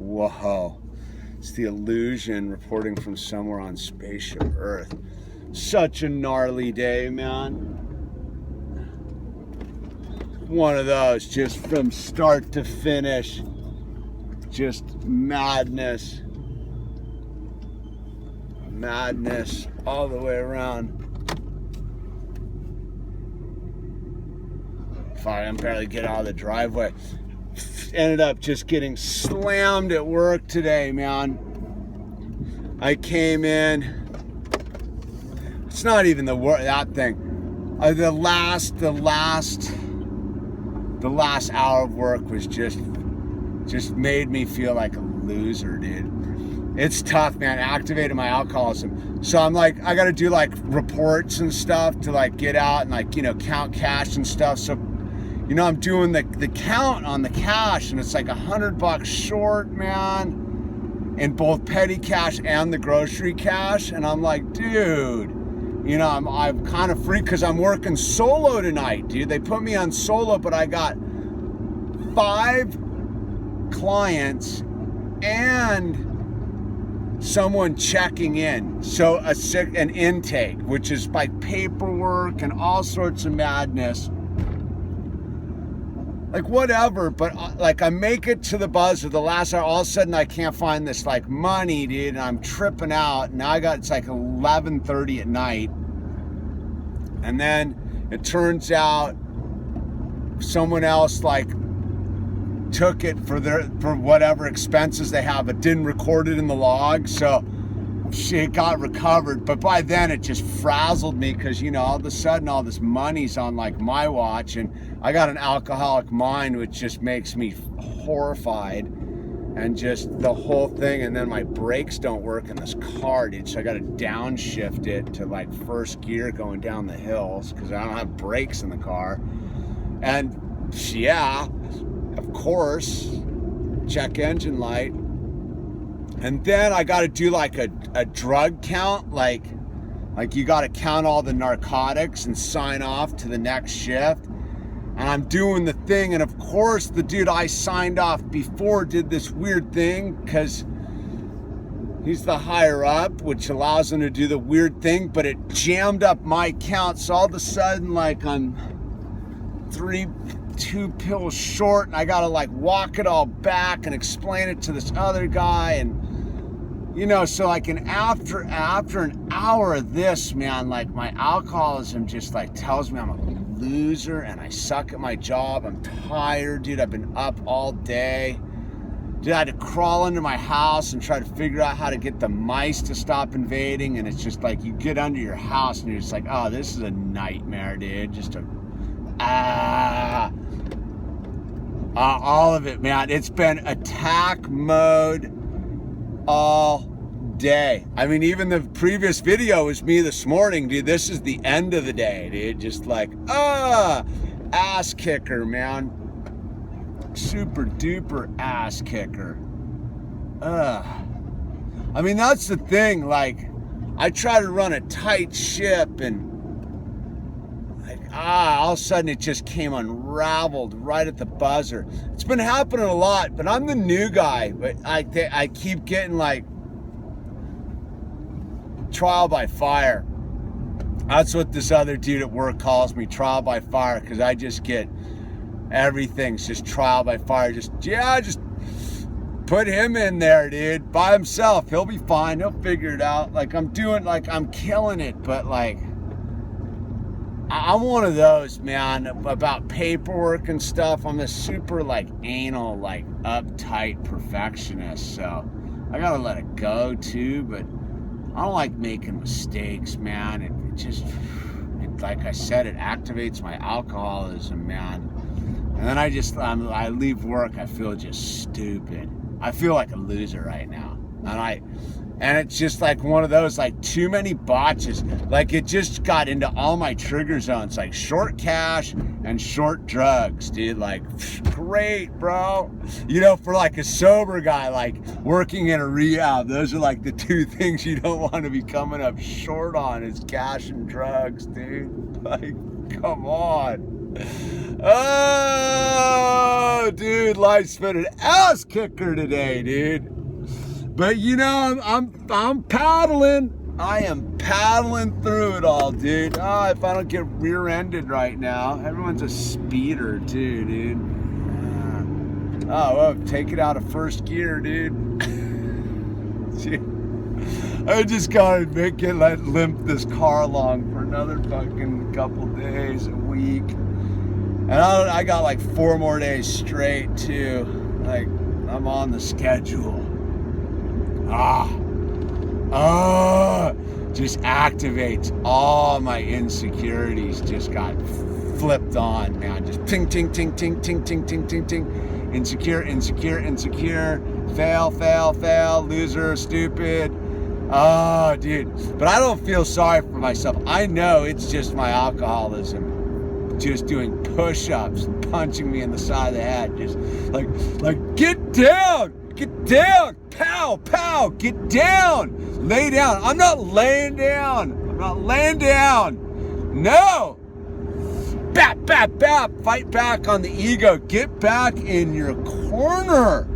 whoa. It's the Illusion reporting from somewhere on Spaceship Earth. Such a gnarly day, man. One of those, just from start to finish. Just madness. Madness all the way around. I can barely get out of the driveway. Ended up just getting slammed at work today, man. I came in. It's not even that thing. The last hour of work was just made me feel like a loser, dude. It's tough, man. Activated my alcoholism. So I'm like, I got to do like reports and stuff to like get out and like, count cash and stuff. So I'm doing the count on the cash, and it's like $100 short, man, in both petty cash and the grocery cash. And I'm like, dude, I'm kind of free because I'm working solo tonight, dude. They put me on solo, but I got 5 clients and someone checking in. So an intake, which is like paperwork and all sorts of madness. Like whatever, but like I make it to the buzzer the last hour, all of a sudden I can't find this like money, dude, and I'm tripping out. Now it's like 11:30 at night, and then it turns out someone else like took it for whatever expenses they have, but didn't record it in the log, so it got recovered. But by then it just frazzled me because all of a sudden all this money's on like my watch, and I got an alcoholic mind, which just makes me horrified, and just the whole thing. And then my brakes don't work in this car, dude, so I got to downshift it to like first gear going down the hills because I don't have brakes in the car. And yeah, of course, check engine light. And then I got to do like a drug count, like you got to count all the narcotics and sign off to the next shift. And I'm doing the thing, and of course the dude I signed off before did this weird thing because he's the higher up, which allows him to do the weird thing, but it jammed up my count. So all of a sudden, like I'm 2 pills short, and I gotta like walk it all back and explain it to this other guy. And so like after an hour of this, man, like my alcoholism just like tells me I'm a loser and I suck at my job. I'm tired, dude. I've been up all day. Dude, I had to crawl into my house and try to figure out how to get the mice to stop invading. And it's just like you get under your house and you're just like, oh, this is a nightmare, dude. All of it, man. It's been attack mode all day. I mean, even the previous video was me this morning, dude. This is the end of the day, dude. Just like, ass kicker, man. Super duper ass kicker. I mean, that's the thing. Like, I try to run a tight ship, and all of a sudden it just came unraveled right at the buzzer. It's been happening a lot, but I'm the new guy. But I keep getting like trial by fire. That's what this other dude at work calls me, trial by fire, because I just get everything's just trial by fire. Just put him in there, dude, by himself. He'll be fine. He'll figure it out. Like I'm killing it, but like I'm one of those, man, about paperwork and stuff. I'm a super like anal, like uptight perfectionist, so I gotta let it go too. But I don't like making mistakes, man. It like I said, it activates my alcoholism, man. And then I leave work, I feel just stupid. I feel like a loser right now. And it's just like one of those, like too many botches. Like it just got into all my trigger zones, like short cash and short drugs, dude. Like, great, bro. For like a sober guy, like working in a rehab, those are like the 2 things you don't want to be coming up short on is cash and drugs, dude. Like, come on. Oh, dude, life's been an ass kicker today, dude. But you know, I'm paddling. I am paddling through it all, dude. Oh, if I don't get rear-ended right now, everyone's a speeder too, dude. Oh, well, take it out of first gear, dude. I just gotta limp this car along for another fucking couple days, a week. And I got like 4 more days straight too. Like, I'm on the schedule. Just activates all my insecurities. Just got flipped on, man. Just ting, ting, ting, ting, ting, ting, ting, ting, ting. Insecure, insecure, insecure. Fail, fail, fail. Loser, stupid. Oh, dude. But I don't feel sorry for myself. I know it's just my alcoholism. Just doing push-ups and punching me in the side of the head. Just like, get down. Get down! Pow! Pow! Get down! Lay down! I'm not laying down! I'm not laying down! No! Bap! Bap! Bap! Fight back on the ego. Get back in your corner.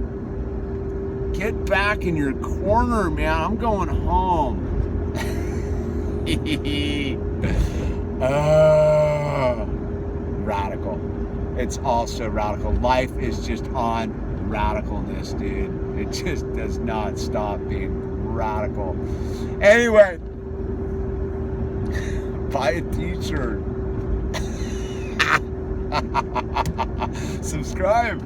Get back in your corner, man. I'm going home. Radical. It's also radical. Life is just on radicalness, dude. It just does not stop being radical. Anyway, buy a t-shirt. Subscribe.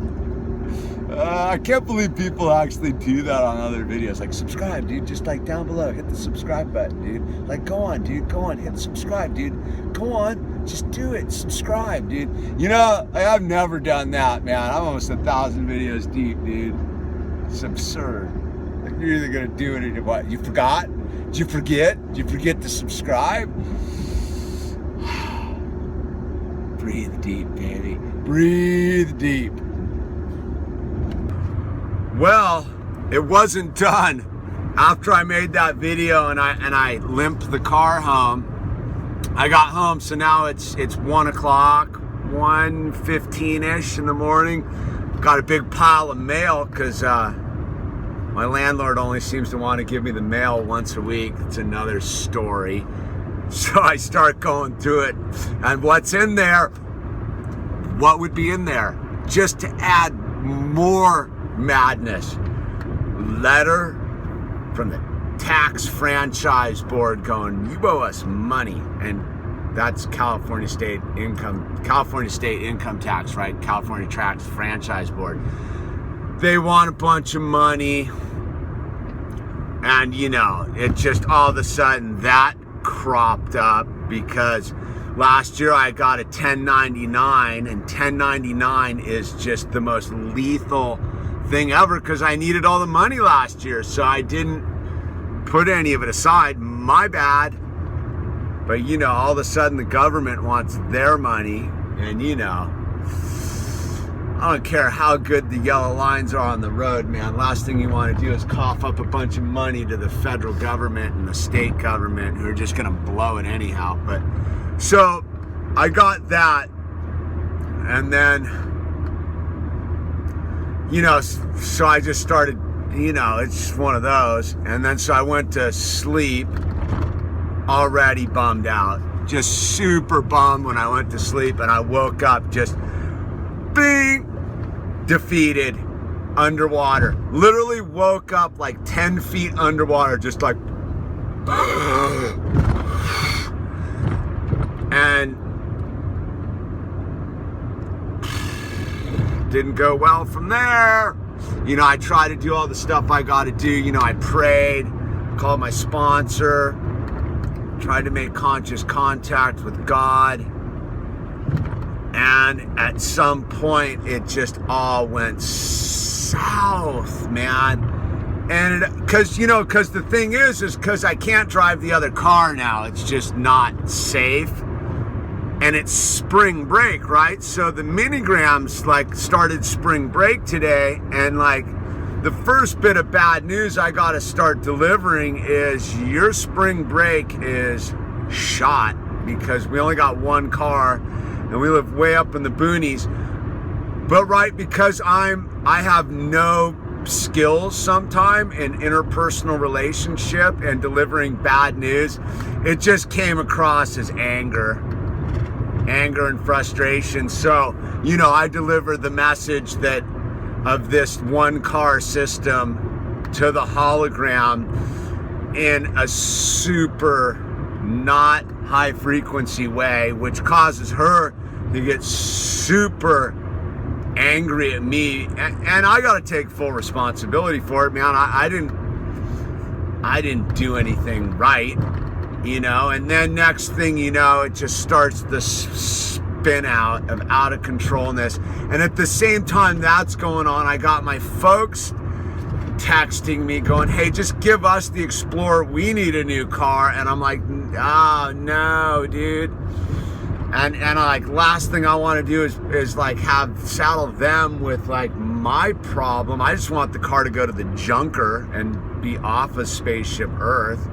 I can't believe people actually do that on other videos. Like, subscribe, dude. Just like down below, hit the subscribe button, dude. Like, go on, dude. Go on, hit subscribe, dude. Go on. Just do it. Subscribe, dude. You know, I've never done that, man. I'm almost 1,000 videos deep, dude. It's absurd. Like, you're either gonna do it or what? You forgot? Did you forget? Did you forget to subscribe? Breathe deep, baby. Breathe deep. Well, it wasn't done. After I made that video and I limped the car home, I got home, so now it's 1 o'clock, 1:15-ish in the morning. Got a big pile of mail because my landlord only seems to want to give me the mail once a week. It's another story. So I start going through it, and what's in there? What would be in there? Just to add more madness. Letter from the tax franchise board going, you owe us money. And that's California state income tax, right? California tax franchise board. They want a bunch of money. And you know, it just all of a sudden that cropped up because last year I got a 1099, and 1099 is just the most lethal thing ever because I needed all the money last year, so I didn't put any of it aside. My bad. But you know, all of a sudden the government wants their money, and you know, I don't care how good the yellow lines are on the road, man. Last thing you want to do is cough up a bunch of money to the federal government and the state government who are just gonna blow it anyhow. But so I got that, and then you know, so I just started, you know, it's just one of those. And then so I went to sleep already bummed out, just super bummed when I went to sleep, and I woke up just bing, defeated, underwater. Literally woke up like 10 feet underwater, just like and didn't go well from there. You know, I tried to do all the stuff I got to do. You know, I prayed, called my sponsor, tried to make conscious contact with God. And at some point, it just all went south, man. And because the thing is because I can't drive the other car now. It's just not safe. And it's spring break, right? So the minigrams like started spring break today, and like the first bit of bad news I gotta start delivering is your spring break is shot because we only got one car, and we live way up in the boonies. But right, because I have no skills sometime in interpersonal relationship and delivering bad news, it just came across as anger and frustration. So, you know, I deliver the message that of this one car system to the hologram in a super not high frequency way, which causes her to get super angry at me, and I gotta take full responsibility for it, man. I didn't do anything right, you know. And then next thing you know, it just starts the spin out of out of controlness. And at the same time that's going on, I got my folks texting me going, hey, just give us the Explorer, we need a new car. And I'm like, oh no, dude. And like, last thing I want to do is like saddle them with like my problem. I just want the car to go to the junker and be off of Spaceship Earth.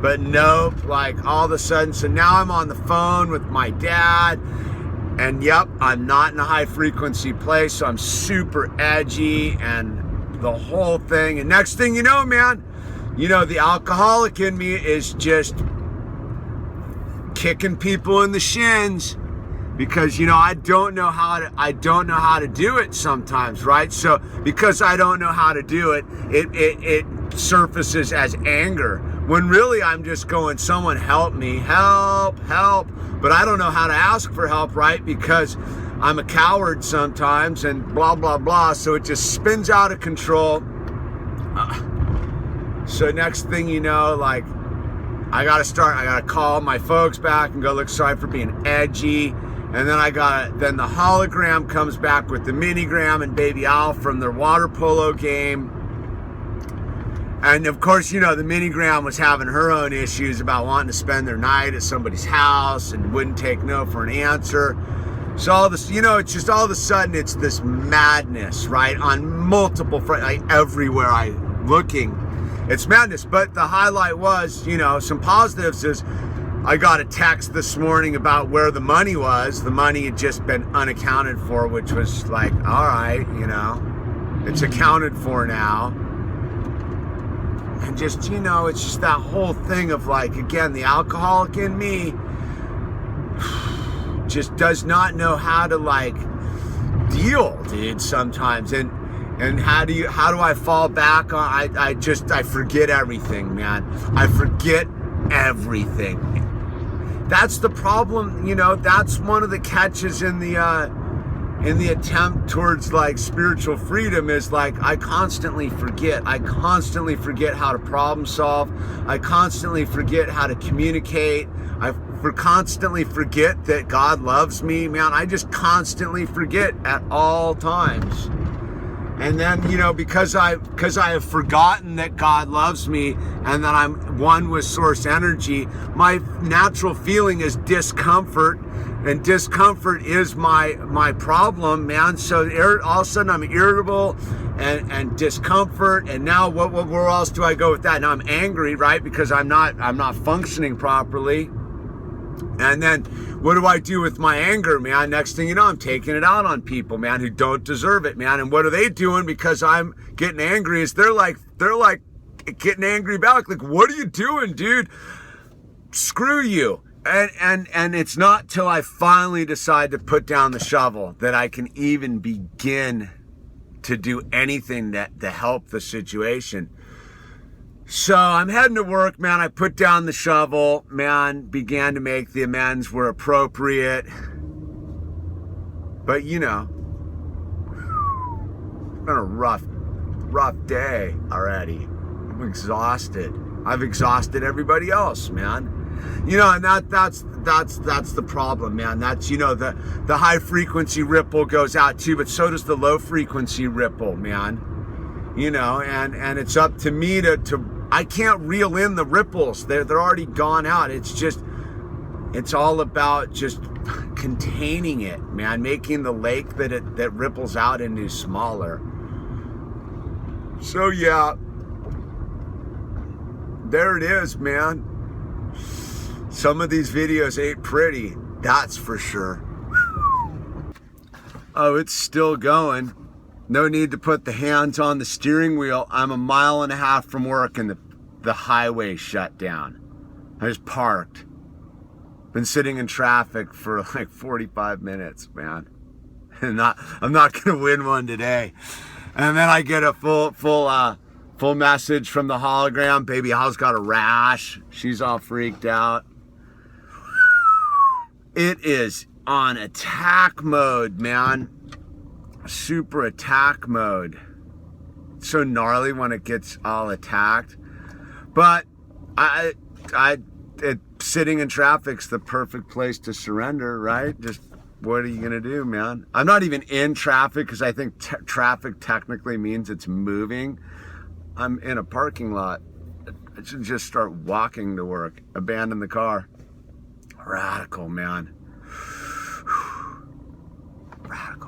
But nope, like all of a sudden, so now I'm on the phone with my dad, and yep, I'm not in a high frequency place, so I'm super edgy and the whole thing. And next thing you know, man, you know, the alcoholic in me is just kicking people in the shins, because, you know, I don't know how to do it sometimes, right? So because I don't know how to do it, it surfaces as anger, when really I'm just going, someone help me, help, but I don't know how to ask for help, right? Because I'm a coward sometimes and blah, blah, blah. So it just spins out of control. So next thing you know, like, I gotta call my folks back and go, look, sorry for being edgy. And then then the hologram comes back with the minigram and Baby Al from their water polo game. And of course, you know, the minigram was having her own issues about wanting to spend their night at somebody's house and wouldn't take no for an answer. So all this, you know, it's just all of a sudden it's this madness, right? On multiple fronts, like everywhere I'm looking. It's madness. But the highlight was, you know, some positives is I got a text this morning about where the money was. The money had just been unaccounted for, which was like, all right, you know, it's accounted for now. And just, you know, it's just that whole thing of like, again, the alcoholic in me just does not know how to like deal, dude, sometimes. And how do I fall back on? I forget everything, man. I forget everything. That's the problem, you know. That's one of the catches in the attempt towards like spiritual freedom, is like I constantly forget how to problem solve. I constantly forget how to communicate. I constantly forget that God loves me, man. I just constantly forget at all times. And then, you know, because I have forgotten that God loves me and that I'm one with source energy, my natural feeling is discomfort, and discomfort is my problem, man. So all of a sudden I'm irritable and discomfort, and now where else do I go with that? Now I'm angry, right? Because I'm not functioning properly. And then what do I do with my anger, man? Next thing you know, I'm taking it out on people, man, who don't deserve it, man. And what are they doing because I'm getting angry? Is they're like getting angry back. Like, what are you doing, dude? Screw you. And it's not till I finally decide to put down the shovel that I can even begin to do anything to help the situation. So I'm heading to work, man. I put down the shovel, man, began to make the amends where appropriate. But, you know, it's been a rough day already. I'm exhausted. I've exhausted everybody else, man. You know, and that's the problem, man. That's, you know, the high frequency ripple goes out too, but so does the low frequency ripple, man. You know, and it's up to me to I can't reel in the ripples. They're already gone out. It's all about just containing it, man, making the lake that ripples out into smaller. So yeah, there it is, man. Some of these videos ain't pretty, that's for sure. Oh, it's still going. No need to put the hands on the steering wheel. I'm a mile and a half from work and the highway shut down. I just parked. Been sitting in traffic for like 45 minutes, man. I'm not gonna win one today. And then I get a full message from the hologram. Baby Hal's got a rash. She's all freaked out. It is on attack mode, man. Super attack mode. It's so gnarly when it gets all attacked. But sitting in traffic's the perfect place to surrender, right? Just what are you gonna do, man? I'm not even in traffic because I think traffic technically means it's moving. I'm in a parking lot. I should just start walking to work. Abandon the car. Radical, man. Radical.